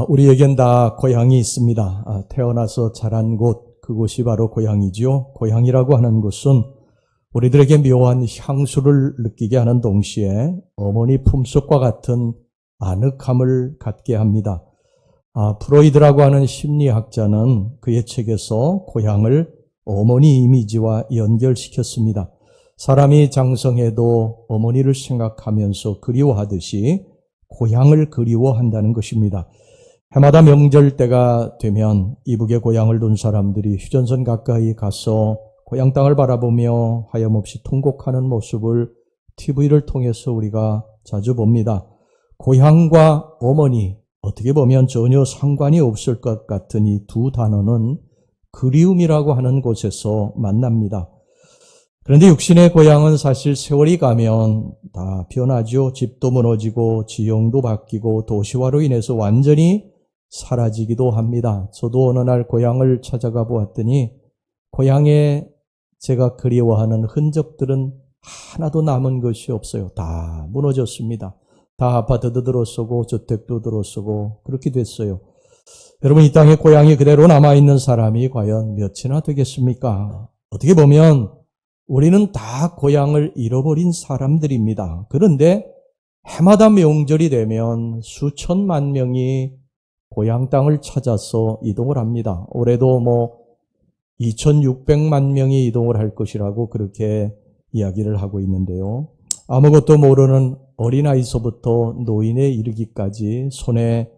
우리에겐 다 고향이 있습니다. 태어나서 자란 곳, 그곳이 바로 고향이지요. 고향이라고 하는 곳은 우리들에게 묘한 향수를 느끼게 하는 동시에 어머니 품속과 같은 아늑함을 갖게 합니다. 프로이드라고 하는 심리학자는 그의 책에서 고향을 어머니 이미지와 연결시켰습니다. 사람이 장성해도 어머니를 생각하면서 그리워하듯이 고향을 그리워한다는 것입니다. 해마다 명절 때가 되면 이북에 고향을 둔 사람들이 휴전선 가까이 가서 고향 땅을 바라보며 하염없이 통곡하는 모습을 TV를 통해서 우리가 자주 봅니다. 고향과 어머니, 어떻게 보면 전혀 상관이 없을 것 같은 이 두 단어는 그리움이라고 하는 곳에서 만납니다. 그런데 육신의 고향은 사실 세월이 가면 다 변하죠. 집도 무너지고 지형도 바뀌고 도시화로 인해서 완전히 사라지기도 합니다. 저도 어느 날 고향을 찾아가 보았더니 고향에 제가 그리워하는 흔적들은 하나도 남은 것이 없어요. 다 무너졌습니다. 다 아파트도 들어서고 주택도 들어서고 그렇게 됐어요. 여러분, 이 땅에 고향이 그대로 남아있는 사람이 과연 몇이나 되겠습니까? 어떻게 보면 우리는 다 고향을 잃어버린 사람들입니다. 그런데 해마다 명절이 되면 수천만 명이 고향 땅을 찾아서 이동을 합니다. 올해도 2600만 명이 이동을 할 것이라고 그렇게 이야기를 하고 있는데요. 아무것도 모르는 어린아이서부터 노인에 이르기까지 손에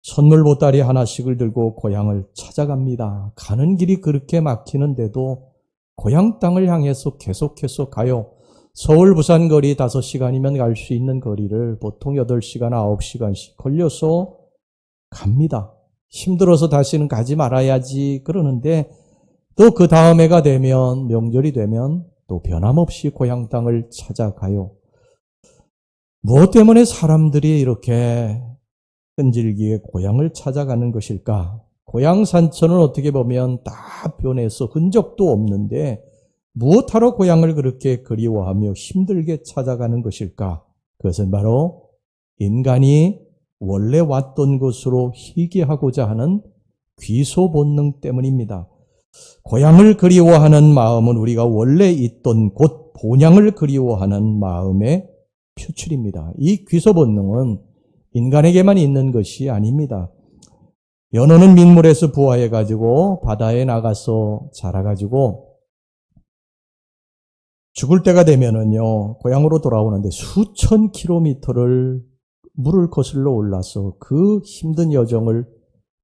선물 보따리 하나씩을 들고 고향을 찾아갑니다. 가는 길이 그렇게 막히는데도 고향 땅을 향해서 계속해서 가요. 서울 부산 거리 5시간이면 갈 수 있는 거리를 보통 8시간, 9시간씩 걸려서 갑니다. 힘들어서 다시는 가지 말아야지 그러는데 또 그 다음 해가 되면, 명절이 되면 또 변함없이 고향 땅을 찾아가요. 무엇 때문에 사람들이 이렇게 끈질기게 고향을 찾아가는 것일까? 고향 산천은 어떻게 보면 다 변해서 흔적도 없는데 무엇하러 고향을 그렇게 그리워하며 힘들게 찾아가는 것일까? 그것은 바로 인간이 원래 왔던 곳으로 희귀하고자 하는 귀소 본능 때문입니다. 고향을 그리워하는 마음은 우리가 원래 있던 곳, 본향을 그리워하는 마음의 표출입니다. 이 귀소 본능은 인간에게만 있는 것이 아닙니다. 연어는 민물에서 부화해가지고 바다에 나가서 자라가지고 죽을 때가 되면은요, 고향으로 돌아오는데 수천 킬로미터를 물을 거슬러 올라서 그 힘든 여정을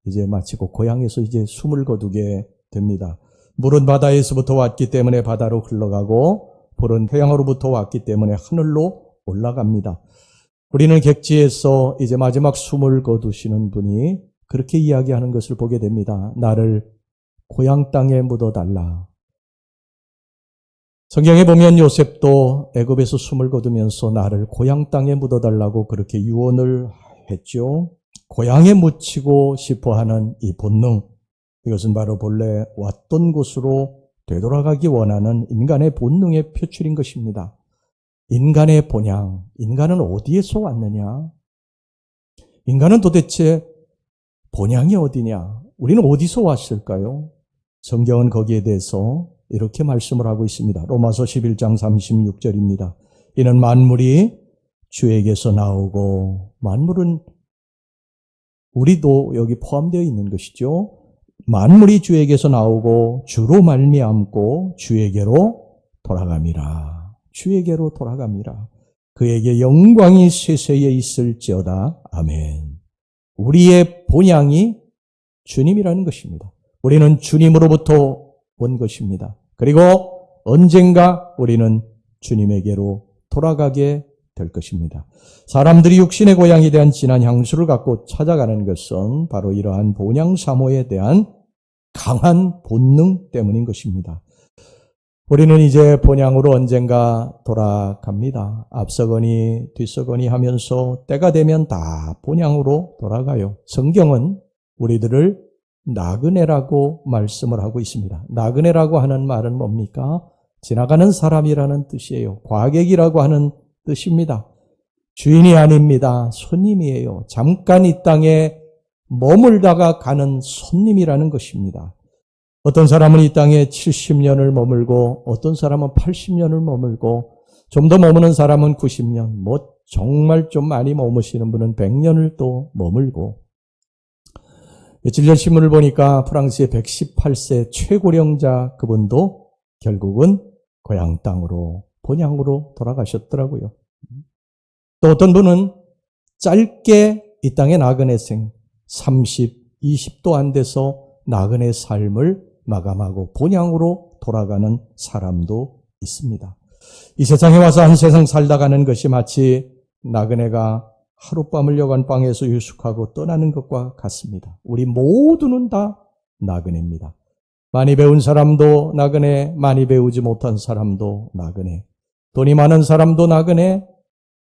이제 마치고 고향에서 이제 숨을 거두게 됩니다. 물은 바다에서부터 왔기 때문에 바다로 흘러가고 불은 태양으로부터 왔기 때문에 하늘로 올라갑니다. 우리는 객지에서 이제 마지막 숨을 거두시는 분이 그렇게 이야기하는 것을 보게 됩니다. 나를 고향 땅에 묻어달라. 성경에 보면 요셉도 애굽에서 숨을 거두면서 나를 고향 땅에 묻어달라고 그렇게 유언을 했죠. 고향에 묻히고 싶어하는 이 본능, 이것은 바로 본래 왔던 곳으로 되돌아가기 원하는 인간의 본능의 표출인 것입니다. 인간의 본향, 인간은 어디에서 왔느냐? 인간은 도대체 본향이 어디냐? 우리는 어디서 왔을까요? 성경은 거기에 대해서 이렇게 말씀을 하고 있습니다. 로마서 11장 36절입니다. 이는 만물이 주에게서 나오고, 만물은 우리도 여기 포함되어 있는 것이죠. 만물이 주에게서 나오고 주로 말미암고 주에게로 돌아갑니다. 주에게로 돌아갑니다. 그에게 영광이 세세에 있을지어다. 아멘. 우리의 본향이 주님이라는 것입니다. 우리는 주님으로부터 온 것입니다. 그리고 언젠가 우리는 주님에게로 돌아가게 될 것입니다. 사람들이 육신의 고향에 대한 진한 향수를 갖고 찾아가는 것은 바로 이러한 본향 사모에 대한 강한 본능 때문인 것입니다. 우리는 이제 본향으로 언젠가 돌아갑니다. 앞서거니 뒤서거니 하면서 때가 되면 다 본향으로 돌아가요. 성경은 우리들을 나그네라고 말씀을 하고 있습니다. 나그네라고 하는 말은 뭡니까? 지나가는 사람이라는 뜻이에요. 과객이라고 하는 뜻입니다. 주인이 아닙니다. 손님이에요. 잠깐 이 땅에 머물다가 가는 손님이라는 것입니다. 어떤 사람은 이 땅에 70년을 머물고 어떤 사람은 80년을 머물고 좀 더 머무는 사람은 90년, 정말 좀 많이 머무시는 분은 100년을 또 머물고, 며칠 전 신문을 보니까 프랑스의 118세 최고령자 그분도 결국은 고향 땅으로 본향으로 돌아가셨더라고요. 또 어떤 분은 짧게 이 땅의 나그네 생 30, 20도 안 돼서 나그네 삶을 마감하고 본향으로 돌아가는 사람도 있습니다. 이 세상에 와서 한 세상 살다 가는 것이 마치 나그네가 하룻밤을 여관방에서 유숙하고 떠나는 것과 같습니다. 우리 모두는 다 나그네입니다. 많이 배운 사람도 나그네, 많이 배우지 못한 사람도 나그네, 돈이 많은 사람도 나그네,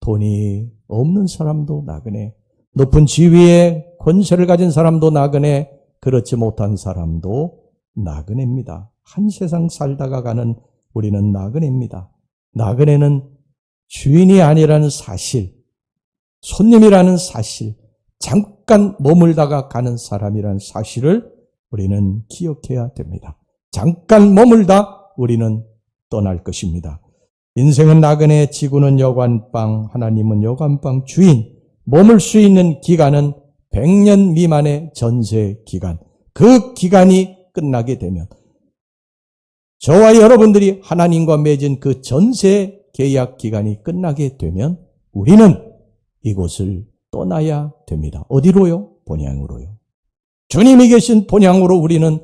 돈이 없는 사람도 나그네, 높은 지위에 권세를 가진 사람도 나그네, 그렇지 못한 사람도 나그네입니다. 한 세상 살다가 가는 우리는 나그네입니다. 나그네는 주인이 아니라는 사실, 손님이라는 사실, 잠깐 머물다가 가는 사람이라는 사실을 우리는 기억해야 됩니다. 잠깐 머물다 우리는 떠날 것입니다. 인생은 나그네, 지구는 여관방, 하나님은 여관방 주인, 머물 수 있는 기간은 100년 미만의 전세 기간. 그 기간이 끝나게 되면 저와 여러분들이 하나님과 맺은 그 전세 계약 기간이 끝나게 되면 우리는 이곳을 떠나야 됩니다. 어디로요? 본향으로요. 주님이 계신 본향으로 우리는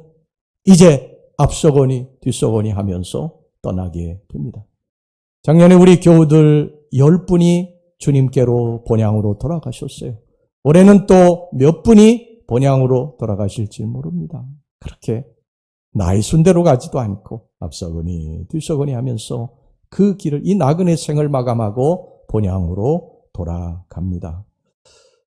이제 앞서거니 뒤서거니 하면서 떠나게 됩니다. 작년에 우리 교우들 10분이 주님께로 본향으로 돌아가셨어요. 올해는 또 몇 분이 본향으로 돌아가실지 모릅니다. 그렇게 나의 순대로 가지도 않고 앞서거니 뒤서거니 하면서 그 길을, 이 나그네 생을 마감하고 본향으로 돌아갑니다.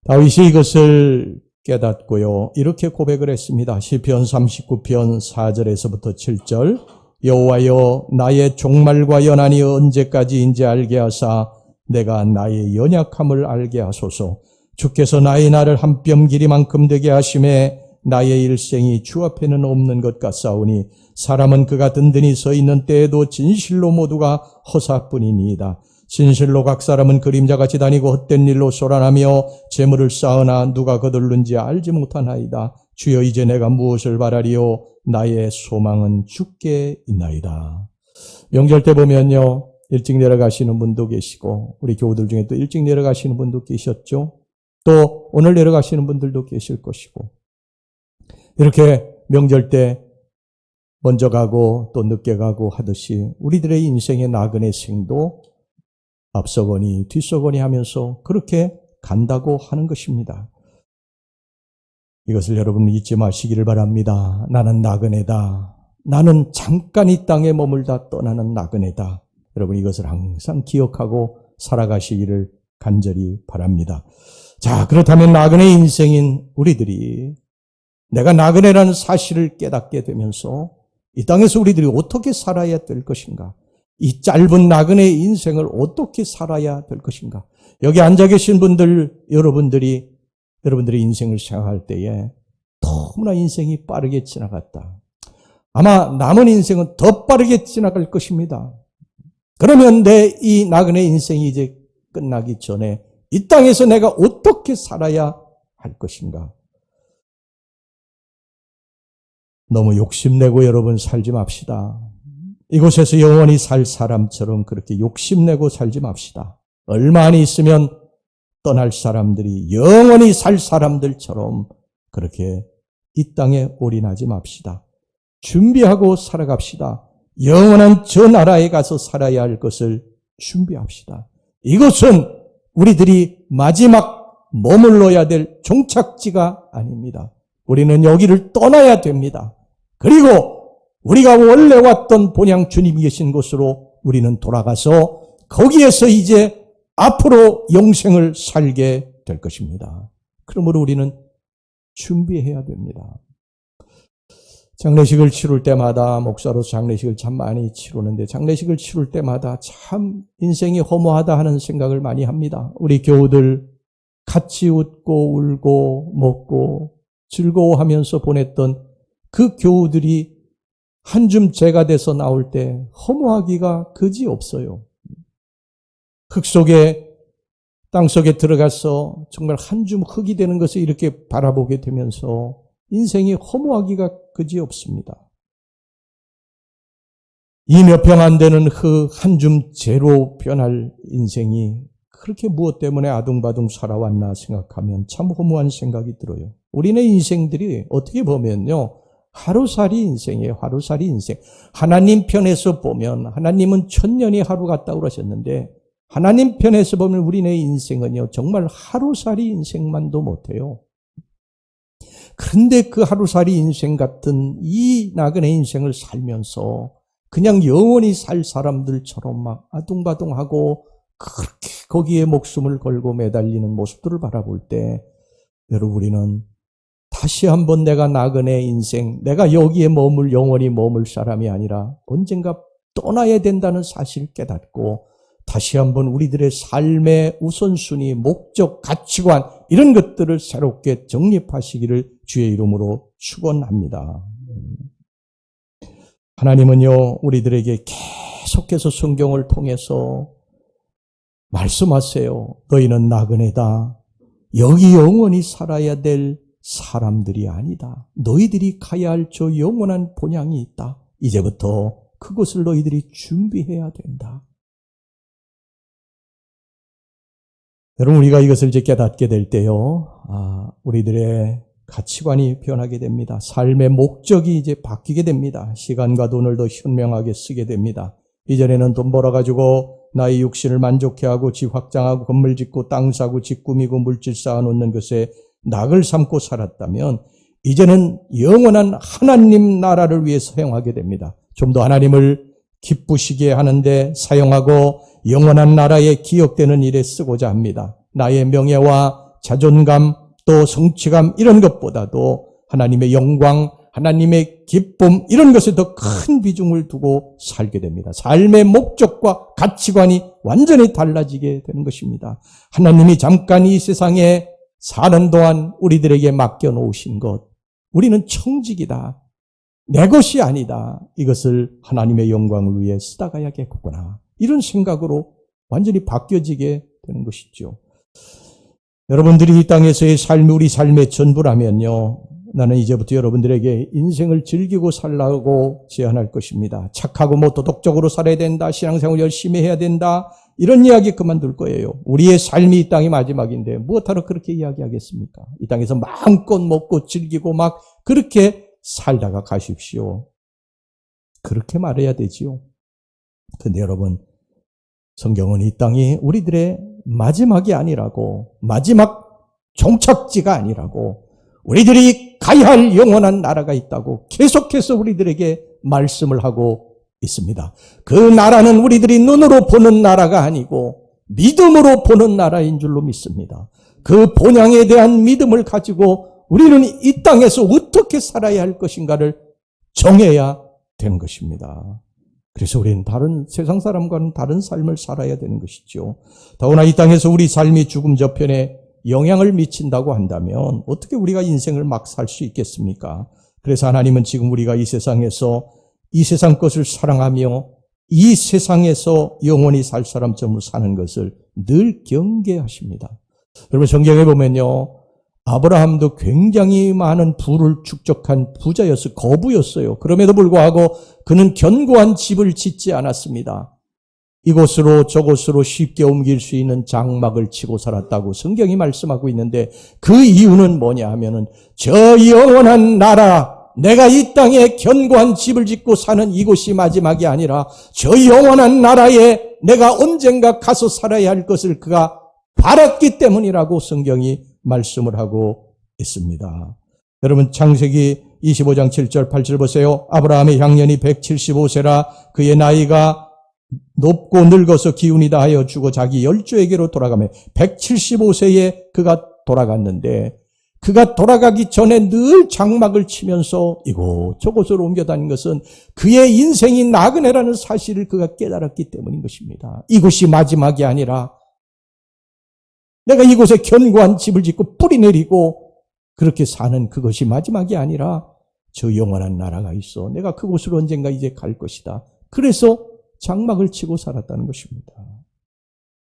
다윗이 이것을 깨닫고요, 이렇게 고백을 했습니다. 시편 39편 4절에서부터 7절. 여호와여, 나의 종말과 연한이 언제까지인지 알게 하사 내가 나의 연약함을 알게 하소서. 주께서 나의 날을 한 뼘 길이만큼 되게 하심에 나의 일생이 주 앞에는 없는 것 같사오니 사람은 그가 든든히 서 있는 때에도 진실로 모두가 허사뿐이니이다. 진실로 각 사람은 그림자같이 다니고 헛된 일로 소란하며 재물을 쌓으나 누가 거둘는지 알지 못하나이다. 주여, 이제 내가 무엇을 바라리요? 나의 소망은 주께 있나이다. 명절 때 보면요, 일찍 내려가시는 분도 계시고 우리 교우들 중에 또 일찍 내려가시는 분도 계셨죠. 또 오늘 내려가시는 분들도 계실 것이고, 이렇게 명절 때 먼저 가고 또 늦게 가고 하듯이 우리들의 인생의 나그네 생도 앞서거니 뒤서거니 하면서 그렇게 간다고 하는 것입니다. 이것을 여러분 잊지 마시기를 바랍니다. 나는 나그네다. 나는 잠깐 이 땅에 머물다 떠나는 나그네다. 여러분 이것을 항상 기억하고 살아가시기를 간절히 바랍니다. 자, 그렇다면 나그네 인생인 우리들이 내가 나그네라는 사실을 깨닫게 되면서 이 땅에서 우리들이 어떻게 살아야 될 것인가? 이 짧은 나그네 인생을 어떻게 살아야 될 것인가? 여기 앉아 계신 분들, 여러분들의 인생을 생각할 때에 너무나 인생이 빠르게 지나갔다. 아마 남은 인생은 더 빠르게 지나갈 것입니다. 그러면 내 이 나그네 인생이 이제 끝나기 전에 이 땅에서 내가 어떻게 살아야 할 것인가? 너무 욕심내고 여러분 살지 맙시다. 이곳에서 영원히 살 사람처럼 그렇게 욕심내고 살지 맙시다. 얼마 안 있으면 떠날 사람들이 영원히 살 사람들처럼 그렇게 이 땅에 올인하지 맙시다. 준비하고 살아갑시다. 영원한 저 나라에 가서 살아야 할 것을 준비합시다. 이것은 우리들이 마지막 머물러야 될 종착지가 아닙니다. 우리는 여기를 떠나야 됩니다. 그리고 우리가 원래 왔던 본향 주님이 계신 곳으로 우리는 돌아가서 거기에서 이제 앞으로 영생을 살게 될 것입니다. 그러므로 우리는 준비해야 됩니다. 장례식을 치룰 때마다, 목사로서 장례식을 참 많이 치르는데 장례식을 치룰 때마다 참 인생이 허무하다 하는 생각을 많이 합니다. 우리 교우들 같이 웃고 울고 먹고 즐거워하면서 보냈던 그 교우들이 한 줌 재가 돼서 나올 때 허무하기가 그지 없어요. 흙 속에, 땅 속에 들어가서 정말 한 줌 흙이 되는 것을 이렇게 바라보게 되면서 인생이 허무하기가 그지 없습니다. 이 몇 평 안 되는 흙 한 줌 재로 변할 인생이 그렇게 무엇 때문에 아둥바둥 살아왔나 생각하면 참 허무한 생각이 들어요. 우리네 인생들이 어떻게 보면요, 하루살이 인생이에요. 하루살이 인생. 하나님 편에서 보면 하나님은 천년이 하루 같다고 그러셨는데, 하나님 편에서 보면 우리네 인생은요, 정말 하루살이 인생만도 못해요. 그런데 그 하루살이 인생 같은 이 나그네 인생을 살면서 그냥 영원히 살 사람들처럼 막 아둥바둥하고 그렇게 거기에 목숨을 걸고 매달리는 모습들을 바라볼 때, 여러분, 우리는 다시 한번 내가 나그네 인생, 내가 여기에 영원히 머물 사람이 아니라 언젠가 떠나야 된다는 사실을 깨닫고 다시 한번 우리들의 삶의 우선순위, 목적, 가치관 이런 것들을 새롭게 정립하시기를 주의 이름으로 축원합니다. 하나님은요, 우리들에게 계속해서 성경을 통해서 말씀하세요. 너희는 나그네다. 여기 영원히 살아야 될 사람들이 아니다. 너희들이 가야 할 저 영원한 본향이 있다. 이제부터 그것을 너희들이 준비해야 된다. 여러분, 우리가 이것을 이제 깨닫게 될 때요, 우리들의 가치관이 변하게 됩니다. 삶의 목적이 이제 바뀌게 됩니다. 시간과 돈을 더 현명하게 쓰게 됩니다. 이전에는 돈 벌어가지고 나의 육신을 만족해 하고 집 확장하고 건물 짓고 땅 사고 집 꾸미고 물질 쌓아놓는 것에 낙을 삼고 살았다면 이제는 영원한 하나님 나라를 위해 사용하게 됩니다. 좀 더 하나님을 기쁘시게 하는데 사용하고 영원한 나라에 기억되는 일에 쓰고자 합니다. 나의 명예와 자존감 또 성취감 이런 것보다도 하나님의 영광, 하나님의 기쁨 이런 것에 더 큰 비중을 두고 살게 됩니다. 삶의 목적과 가치관이 완전히 달라지게 되는 것입니다. 하나님이 잠깐 이 세상에 사는 동안 우리들에게 맡겨놓으신 것, 우리는 청직이다. 내 것이 아니다. 이것을 하나님의 영광을 위해 쓰다가야겠구나. 이런 생각으로 완전히 바뀌어지게 되는 것이죠. 여러분들이 이 땅에서의 삶이 우리 삶의 전부라면요, 나는 이제부터 여러분들에게 인생을 즐기고 살라고 제안할 것입니다. 착하고 도덕적으로 살아야 된다. 신앙생활 열심히 해야 된다. 이런 이야기 그만둘 거예요. 우리의 삶이 이 땅이 마지막인데 무엇하러 그렇게 이야기하겠습니까? 이 땅에서 마음껏 먹고 즐기고 막 그렇게 살다가 가십시오. 그렇게 말해야 되지요. 근데 여러분, 성경은 이 땅이 우리들의 마지막이 아니라고, 마지막 종착지가 아니라고, 우리들이 가야 할 영원한 나라가 있다고 계속해서 우리들에게 말씀을 하고 있습니다. 그 나라는 우리들이 눈으로 보는 나라가 아니고 믿음으로 보는 나라인 줄로 믿습니다. 그 본향에 대한 믿음을 가지고 우리는 이 땅에서 어떻게 살아야 할 것인가를 정해야 되는 것입니다. 그래서 우리는 다른 세상 사람과는 다른 삶을 살아야 되는 것이죠. 더구나 이 땅에서 우리 삶이 죽음 저편에 영향을 미친다고 한다면 어떻게 우리가 인생을 막 살 수 있겠습니까? 그래서 하나님은 지금 우리가 이 세상에서 이 세상 것을 사랑하며 이 세상에서 영원히 살 사람처럼 사는 것을 늘 경계하십니다. 여러분, 성경에 보면요, 아브라함도 굉장히 많은 부를 축적한 부자였어요. 거부였어요. 그럼에도 불구하고 그는 견고한 집을 짓지 않았습니다. 이곳으로 저곳으로 쉽게 옮길 수 있는 장막을 치고 살았다고 성경이 말씀하고 있는데, 그 이유는 뭐냐 하면은 저 영원한 나라, 내가 이 땅에 견고한 집을 짓고 사는 이곳이 마지막이 아니라 저 영원한 나라에 내가 언젠가 가서 살아야 할 것을 그가 바랐기 때문이라고 성경이 말씀을 하고 있습니다. 여러분, 창세기 25장 7절 8절 보세요. 아브라함의 향년이 175세라 그의 나이가 높고 늙어서 기운이 다하여 죽어 자기 열조에게로 돌아가며 175세에 그가 돌아갔는데, 그가 돌아가기 전에 늘 장막을 치면서 이곳저곳으로 옮겨 다닌 것은 그의 인생이 나그네라는 사실을 그가 깨달았기 때문인 것입니다. 이곳이 마지막이 아니라 내가 이곳에 견고한 집을 짓고 뿌리 내리고 그렇게 사는 그것이 마지막이 아니라 저 영원한 나라가 있어. 내가 그곳으로 언젠가 이제 갈 것이다. 그래서 장막을 치고 살았다는 것입니다.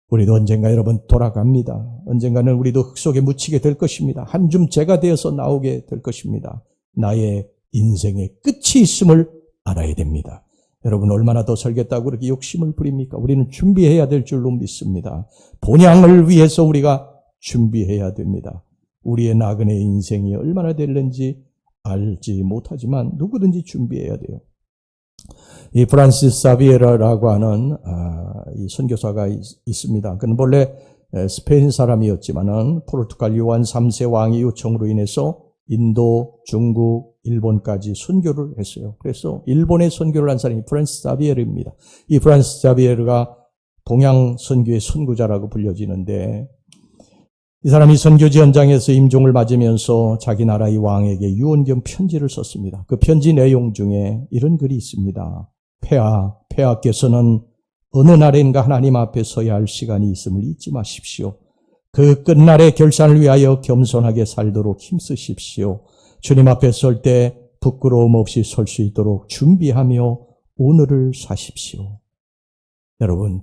우리도 언젠가 여러분 돌아갑니다. 언젠가는 우리도 흙 속에 묻히게 될 것입니다. 한 줌 재가 되어서 나오게 될 것입니다. 나의 인생의 끝이 있음을 알아야 됩니다. 여러분 얼마나 더 살겠다고 그렇게 욕심을 부립니까? 우리는 준비해야 될 줄로 믿습니다. 본향을 위해서 우리가 준비해야 됩니다. 우리의 나그네 인생이 얼마나 될는지 알지 못하지만 누구든지 준비해야 돼요. 이 프란시스 사비에라라고 하는 이 선교사가 있습니다. 그는 본래 스페인 사람이었지만은 포르투갈 요한 3세 왕의 요청으로 인해서 인도, 중국, 일본까지 선교를 했어요. 그래서 일본에 선교를 한 사람이 프란시스 사비에르입니다. 이 프란시스 사비에르가 동양 선교의 선구자라고 불려지는데 이 사람이 선교지 현장에서 임종을 맞으면서 자기 나라의 왕에게 유언겸 편지를 썼습니다. 그 편지 내용 중에 이런 글이 있습니다. 폐하께서는 어느 날인가 하나님 앞에 서야 할 시간이 있음을 잊지 마십시오. 그 끝날의 결산을 위하여 겸손하게 살도록 힘쓰십시오. 주님 앞에 설 때 부끄러움 없이 설 수 있도록 준비하며 오늘을 사십시오. 여러분,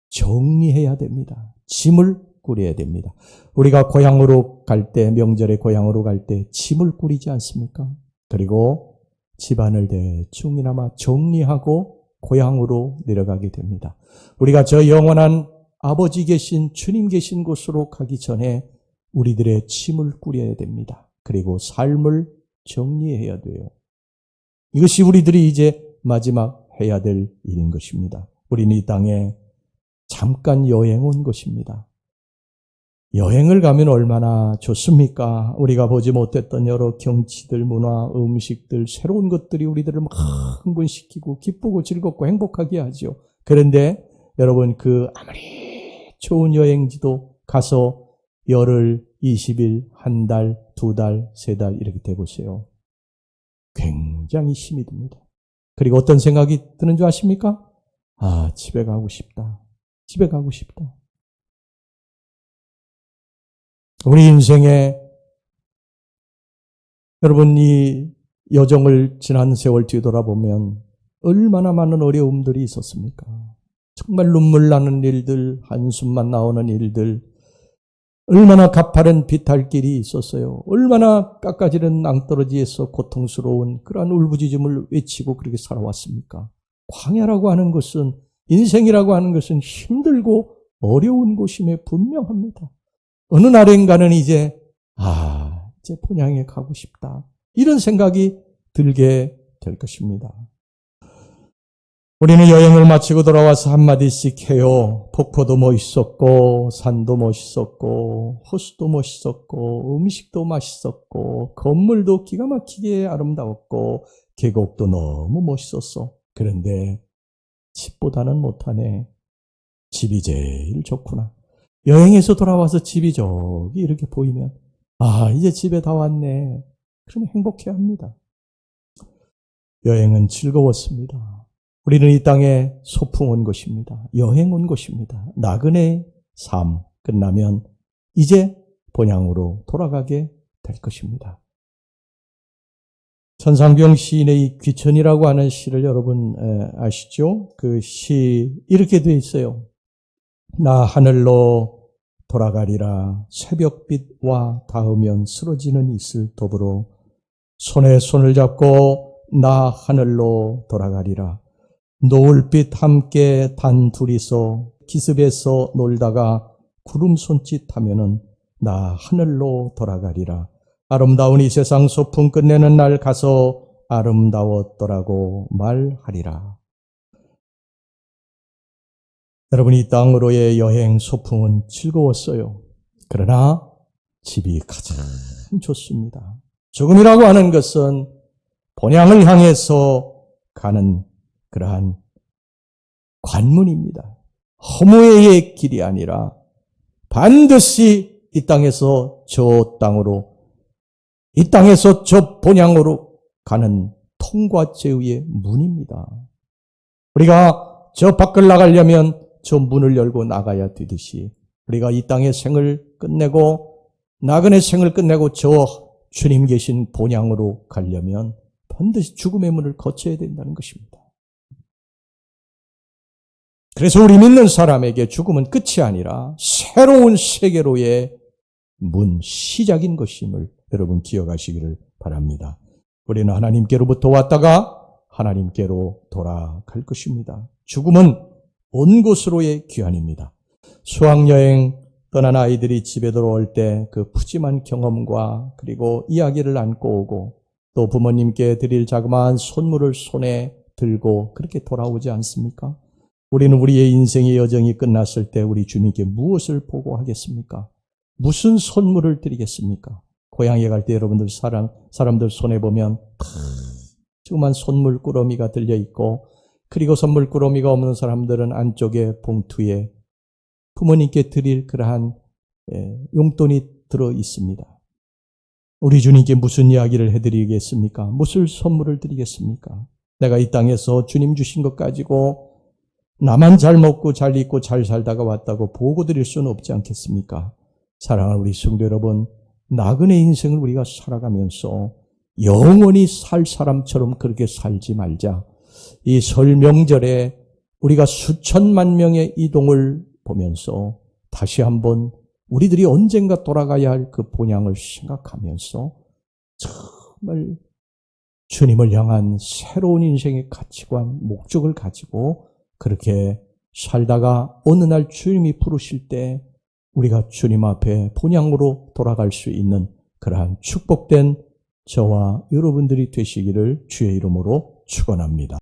정리해야 됩니다. 짐을 꾸려야 됩니다. 우리가 고향으로 갈 때, 명절에 고향으로 갈 때 짐을 꾸리지 않습니까? 그리고 집안을 대충이나마 정리하고 고향으로 내려가게 됩니다. 우리가 저 영원한 아버지 계신 주님 계신 곳으로 가기 전에 우리들의 짐을 꾸려야 됩니다. 그리고 삶을 정리해야 돼요. 이것이 우리들이 이제 마지막 해야 될 일인 것입니다. 우리는 이 땅에 잠깐 여행 온 것입니다. 여행을 가면 얼마나 좋습니까? 우리가 보지 못했던 여러 경치들, 문화, 음식들, 새로운 것들이 우리들을 막 흥분시키고 기쁘고 즐겁고 행복하게 하죠. 그런데 여러분 그 아무리 좋은 여행지도 가서 열흘, 20일, 한 달, 두 달, 세 달 이렇게 돼보세요. 굉장히 힘이 듭니다. 그리고 어떤 생각이 드는 줄 아십니까? 집에 가고 싶다. 집에 가고 싶다. 우리 인생에 여러분 이 여정을 지난 세월 뒤돌아보면 얼마나 많은 어려움들이 있었습니까? 정말 눈물 나는 일들, 한숨만 나오는 일들, 얼마나 가파른 비탈길이 있었어요. 얼마나 깎아지는 낭떠러지에서 고통스러운 그러한 울부짖음을 외치고 그렇게 살아왔습니까? 광야라고 하는 것은, 인생이라고 하는 것은 힘들고 어려운 곳임에 분명합니다. 어느 날인가는 이제 본향에 가고 싶다. 이런 생각이 들게 될 것입니다. 우리는 여행을 마치고 돌아와서 한마디씩 해요. 폭포도 멋있었고, 산도 멋있었고, 호수도 멋있었고, 음식도 맛있었고, 건물도 기가 막히게 아름다웠고, 계곡도 너무 멋있었어. 그런데 집보다는 못하네. 집이 제일 좋구나. 여행에서 돌아와서 집이 저기 이렇게 보이면 이제 집에 다 왔네. 그러면 행복해합니다. 여행은 즐거웠습니다. 우리는 이 땅에 소풍 온 것입니다. 여행 온 것입니다. 나그네 삶 끝나면 이제 본향으로 돌아가게 될 것입니다. 천상병 시인의 귀천이라고 하는 시를 여러분 아시죠? 그 시 이렇게 되어 있어요. 나 하늘로 돌아가리라. 새벽빛과 닿으면 쓰러지는 이슬 더불어 손에 손을 잡고 나 하늘로 돌아가리라. 노을빛 함께 단 둘이서 기습에서 놀다가 구름 손짓하면은 나 하늘로 돌아가리라. 아름다운 이 세상 소풍 끝내는 날 가서 아름다웠더라고 말하리라. 여러분 이 땅으로의 여행 소풍은 즐거웠어요. 그러나 집이 가장 좋습니다. 죽음이라고 하는 것은 본향을 향해서 가는 그러한 관문입니다. 허무의 길이 아니라 반드시 이 땅에서 저 땅으로, 이 땅에서 저 본향으로 가는 통과제의 문입니다. 우리가 저 밖을 나가려면 저 문을 열고 나가야 되듯이 우리가 이 땅의 생을 끝내고 나그네 생을 끝내고 저 주님 계신 본향으로 가려면 반드시 죽음의 문을 거쳐야 된다는 것입니다. 그래서 우리 믿는 사람에게 죽음은 끝이 아니라 새로운 세계로의 문, 시작인 것임을 여러분 기억하시기를 바랍니다. 우리는 하나님께로부터 왔다가 하나님께로 돌아갈 것입니다. 죽음은 온 곳으로의 귀환입니다. 수학여행 떠난 아이들이 집에 돌아올 때 그 푸짐한 경험과 그리고 이야기를 안고 오고 또 부모님께 드릴 자그마한 선물을 손에 들고 그렇게 돌아오지 않습니까? 우리는 우리의 인생의 여정이 끝났을 때 우리 주님께 무엇을 보고하겠습니까? 무슨 선물을 드리겠습니까? 고향에 갈 때 여러분들 사람들 손에 보면 조그만 선물 꾸러미가 들려있고 그리고 선물 꾸러미가 없는 사람들은 안쪽에 봉투에 부모님께 드릴 그러한 용돈이 들어있습니다. 우리 주님께 무슨 이야기를 해드리겠습니까? 무슨 선물을 드리겠습니까? 내가 이 땅에서 주님 주신 것 가지고 나만 잘 먹고 잘 입고 잘 살다가 왔다고 보고 드릴 수는 없지 않겠습니까? 사랑하는 우리 성도 여러분, 나그네 인생을 우리가 살아가면서 영원히 살 사람처럼 그렇게 살지 말자. 이 설 명절에 우리가 수천만 명의 이동을 보면서 다시 한번 우리들이 언젠가 돌아가야 할 그 본향을 생각하면서 정말 주님을 향한 새로운 인생의 가치관, 목적을 가지고 그렇게 살다가 어느 날 주님이 부르실 때 우리가 주님 앞에 본향으로 돌아갈 수 있는 그러한 축복된 저와 여러분들이 되시기를 주의 이름으로 축원합니다.